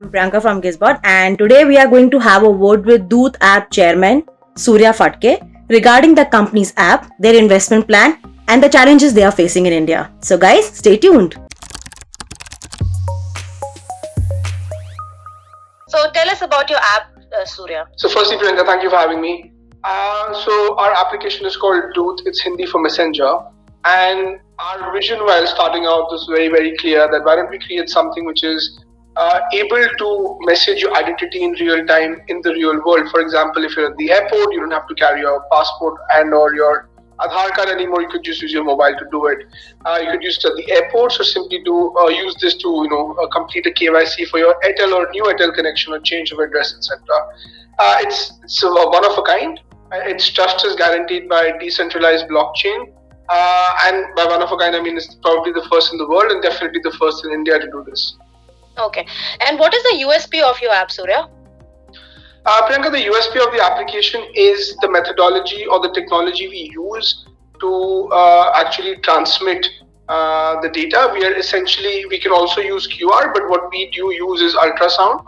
Priyanka from Gizbot, and today we are going to have a word with Doot app chairman Surya Fatke regarding the company's app, their investment plan, and the challenges they are facing in India. So, guys, stay tuned. So, tell us about your app, Surya. So, firstly, Priyanka, thank you for having me. So, our application is called Doot. It's Hindi for messenger. And our vision while starting out was very, very clear that why don't we create something which is able to message your identity in real time in the real world. For example, if you're at the airport, you don't have to carry your passport and or your Aadhaar card anymore. You could just use your mobile to do it. You could use it at the airports or simply use this to complete a KYC for your Airtel or new Airtel connection or change of address, etc. It's one of a kind. Its trust is guaranteed by a decentralized blockchain. And by one of a kind, I mean it's probably the first in the world and definitely the first in India to do this. Okay. And what is the USP of your app, Surya? Priyanka, the USP of the application is the methodology or the technology we use to actually transmit the data. We can also use QR, but what we do use is ultrasound.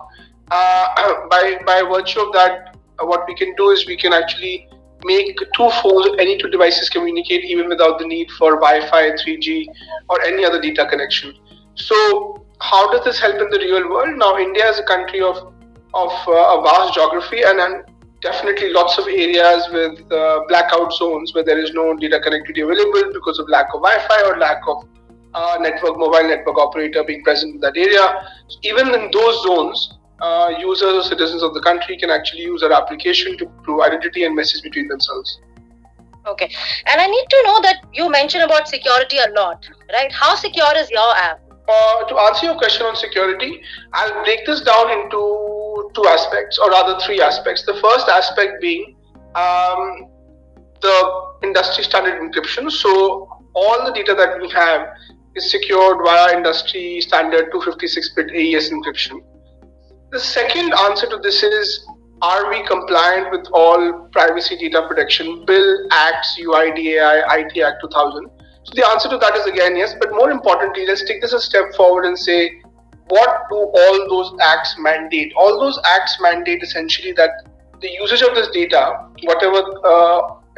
By virtue of that, what we can do is we can actually make two phones, any two devices communicate even without the need for Wi-Fi, 3G, or any other data connection. So, how does this help in the real world? Now, India is a country of a vast geography and definitely lots of areas with blackout zones where there is no data connectivity available because of lack of Wi-Fi or lack of mobile network operator being present in that area. So even in those zones, users or citizens of the country can actually use our application to prove identity and message between themselves. Okay. And I need to know that you mentioned about security a lot, right? How secure is your app? To answer your question on security, I'll break this down into two aspects, or rather three aspects. The first aspect being the industry standard encryption. So all the data that we have is secured via industry standard 256-bit AES encryption. The second answer to this is, are we compliant with all privacy data protection bill, acts, UIDAI, IT Act 2000? So the answer to that is again yes, but more importantly, let's take this a step forward and say, what do all those acts mandate? All those acts mandate essentially that the usage of this data, whatever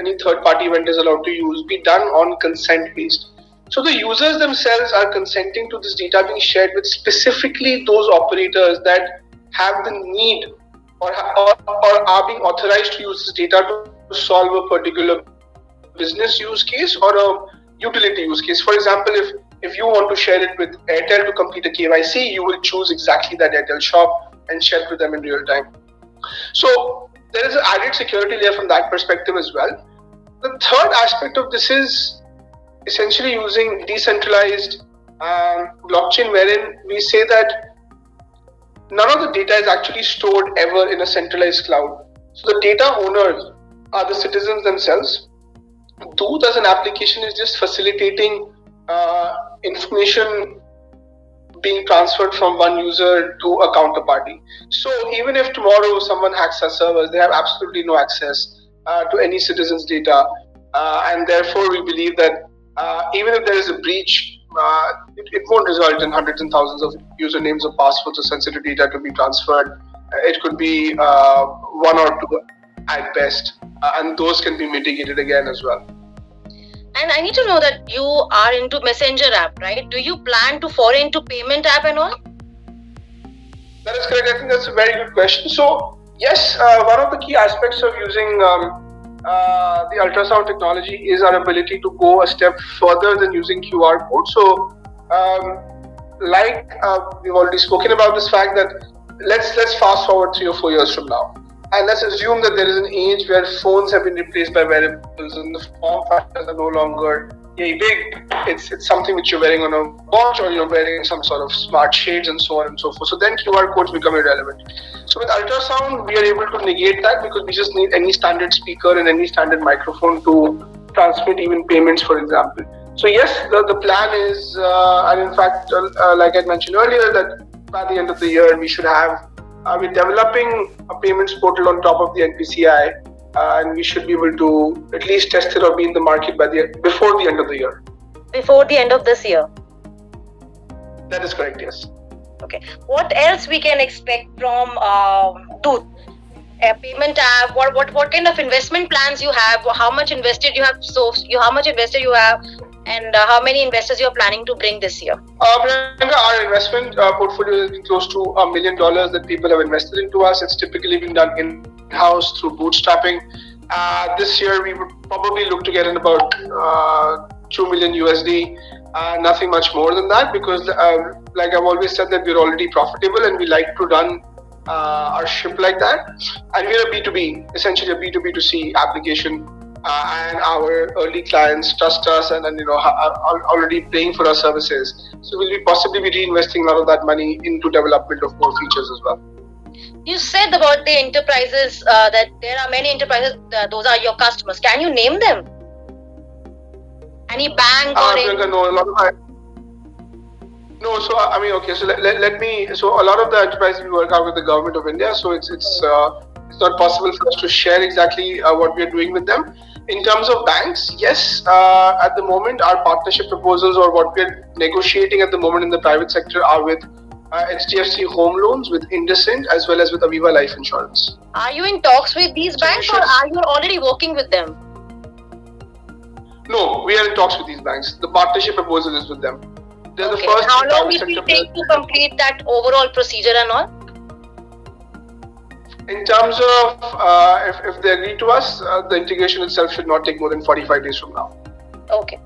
any third party vendor is allowed to use, be done on consent based. So the users themselves are consenting to this data being shared with specifically those operators that have the need or are being authorized to use this data to solve a particular business use case or a utility use case. For example, if you want to share it with Airtel to complete a KYC, you will choose exactly that Airtel shop and share it with them in real time. So there is an added security layer from that perspective as well. The third aspect of this is essentially using decentralized blockchain, wherein we say that none of the data is actually stored ever in a centralized cloud. So the data owners are the citizens themselves. Doot as an application is just facilitating information being transferred from one user to a counterparty. So even if tomorrow someone hacks our servers, they have absolutely no access to any citizen's data. And therefore we believe that even if there is a breach, it won't result in hundreds and thousands of usernames or passwords or sensitive data to be transferred. It could be one or two at best, and those can be mitigated again as well. And I need to know that you are into messenger app, right? Do you plan to foray into payment app and all? That is correct. I think that's a very good question. So yes, one of the key aspects of using the ultrasound technology is our ability to go a step further than using QR code. So we've already spoken about this fact that let's fast forward 3 or 4 years from now. And let's assume that there is an age where phones have been replaced by wearables and the form factors are no longer big. It's something which you're wearing on a watch or you're wearing some sort of smart shades and so on and so forth. So then QR codes become irrelevant. So with ultrasound, we are able to negate that because we just need any standard speaker and any standard microphone to transmit even payments, for example. So yes, the plan is, and in fact, like I mentioned earlier, that by the end of the year, we should have we're developing a payments portal on top of the NPCI, and we should be able to at least test it or be in the market before the end of the year. Before the end of this year? That is correct, yes. Okay. What else we can expect from Doot? A payment app. What kind of investment plans you have? How much invested you have? How much invested you have, and how many investors you are planning to bring this year? Priyanka, our investment portfolio has been close to $1 million that people have invested into us. It's typically been done in-house through bootstrapping. This year, we would probably look to get in about $2 million USD. Nothing much more than that, because like I've always said, that we're already profitable and we like to run our ship like that. And we're a B2B, essentially a B2B2C application. And our early clients trust us and are already paying for our services. So we'll be possibly reinvesting a lot of that money into development of more features as well. You said about the enterprises that there are many enterprises. Those are your customers. Can you name them? Any bank or no, a lot of no. So okay. So let me. So a lot of the enterprises we work out with the government of India. So it's not possible for us to share exactly what we are doing with them. In terms of banks, yes, at the moment our partnership proposals or what we're negotiating at the moment in the private sector are with HDFC Home Loans, with IndusInd, as well as with Aviva Life Insurance. Are you in talks with these banks, or are you already working with them? No, we are in talks with these banks. The partnership proposal is with them. They're Okay. the first How long private will sector it take to complete that overall procedure and all? In terms of if they agree to us, the integration itself should not take more than 45 days from now. Okay.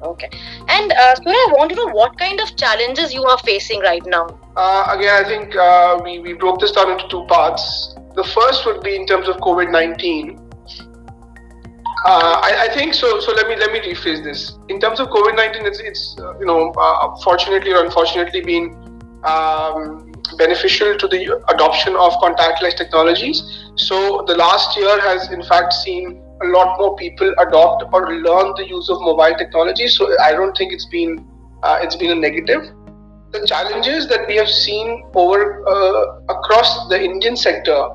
And Surya, I want to know what kind of challenges you are facing right now. Again, I think we broke this down into two parts. The first would be in terms of COVID-19. I think so. So let me rephrase this. In terms of COVID-19, it's fortunately or unfortunately been beneficial to the adoption of contactless technologies. So the last year has in fact seen a lot more people adopt or learn the use of mobile technology. So I don't think it's been a negative. The challenges that we have seen over across the Indian sector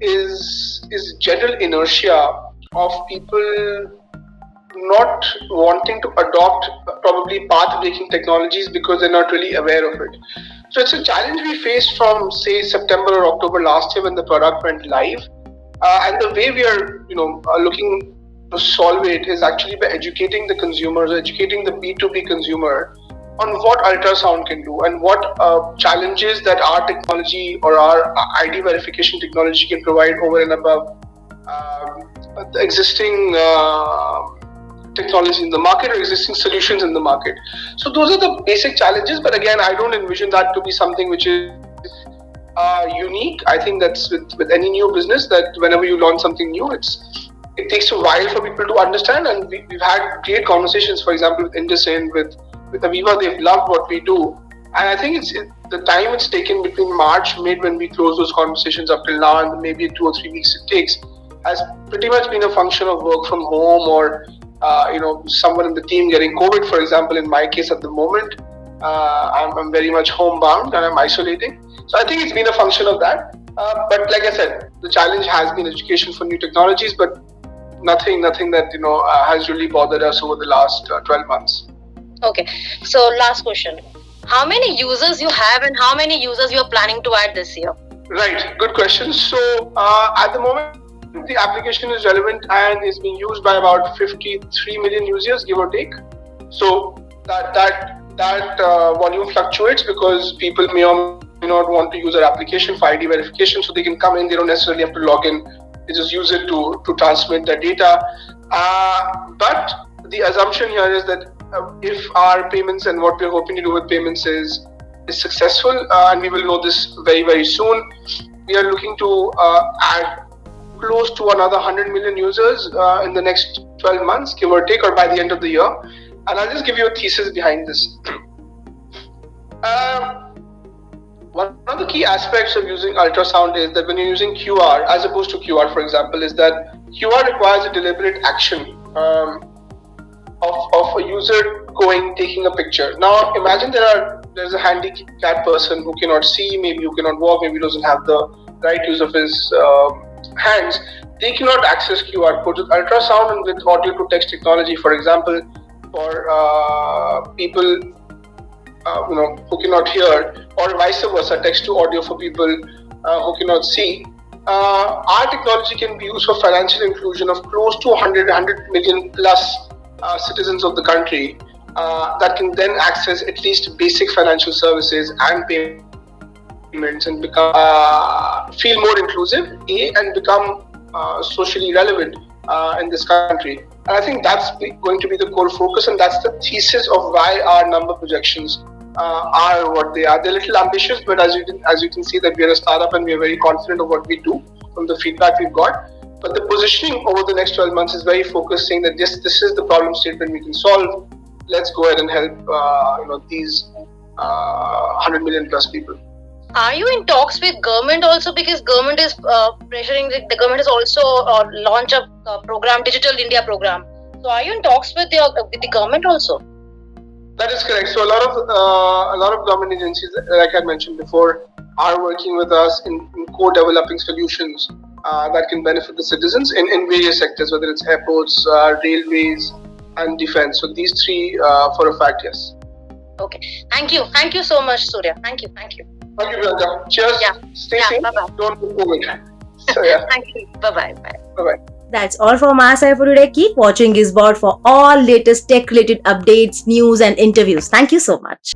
is general inertia of people not wanting to adopt probably path-breaking technologies because they're not really aware of it. So it's a challenge we faced from say September or October last year when the product went live. And the way we are, looking to solve it is actually by educating the consumers, educating the B2B consumer on what ultrasound can do and what challenges that our technology or our ID verification technology can provide over and above the existing technology in the market or existing solutions in the market. So those are the basic challenges. But again, I don't envision that to be something which is unique. I think that's with any new business, that whenever you launch something new, it takes a while for people to understand. And we've had great conversations, for example, with IndusInd, with Aviva. They've loved what we do. And I think the time it's taken between March, mid, when we close those conversations up till now, and maybe 2 or 3 weeks it takes, has pretty much been a function of work from home or someone in the team getting COVID. For example, in my case at the moment, I'm very much homebound and I'm isolating. So I think it's been a function of that. But like I said, the challenge has been education for new technologies, but nothing that has really bothered us over the last 12 months. Okay. So last question. How many users you have and how many users you are planning to add this year? Right. Good question. So at the moment, the application is relevant and is being used by about 53 million users, give or take. So that volume fluctuates because people may or may not want to use our application for ID verification, so they can come in. They don't necessarily have to log in. They just use it to transmit their data. But the assumption here is that if our payments and what we're hoping to do with payments is successful, and we will know this very, very soon, we are looking to add close to another 100 million users in the next 12 months, give or take, or by the end of the year. And I'll just give you a thesis behind this. One of the key aspects of using ultrasound is that when you're using QR, as opposed to QR, for example, is that QR requires a deliberate action of a user taking a picture. Now, imagine there's a handicapped person who cannot see, maybe who cannot walk, maybe doesn't have the right use of his hands. They cannot access QR codes with ultrasound and with audio to text technology, for example, for people who cannot hear, or vice versa, text to audio for people who cannot see. Our technology can be used for financial inclusion of close to 100 million plus citizens of the country that can then access at least basic financial services and payments and become feel more inclusive, and become socially relevant in this country. And I think that's going to be the core focus, and that's the thesis of why our number projections are what they are. They're a little ambitious, but as you can see that we are a startup and we are very confident of what we do from the feedback we've got. But the positioning over the next 12 months is very focused, saying that this is the problem statement we can solve. Let's go ahead and help these 100 million plus people. Are you in talks with government also, because government is pressuring, the government has also launched a program, Digital India program. So are you in talks with the government also? That is correct. So a lot of government agencies, like I mentioned before, are working with us in co-developing solutions that can benefit the citizens in various sectors, whether it's airports, railways, and defense. So these three, for a fact, yes. Okay. Thank you so much, Surya. Thank you. Thank you, Priyanka. Cheers. Yeah. Stay Yeah, safe. bye-bye. Don't go COVID. So yeah. Thank you. Bye-bye. Bye-bye. That's all from our side for today. Keep watching Gizbot for all latest tech related updates, news, and interviews. Thank you so much.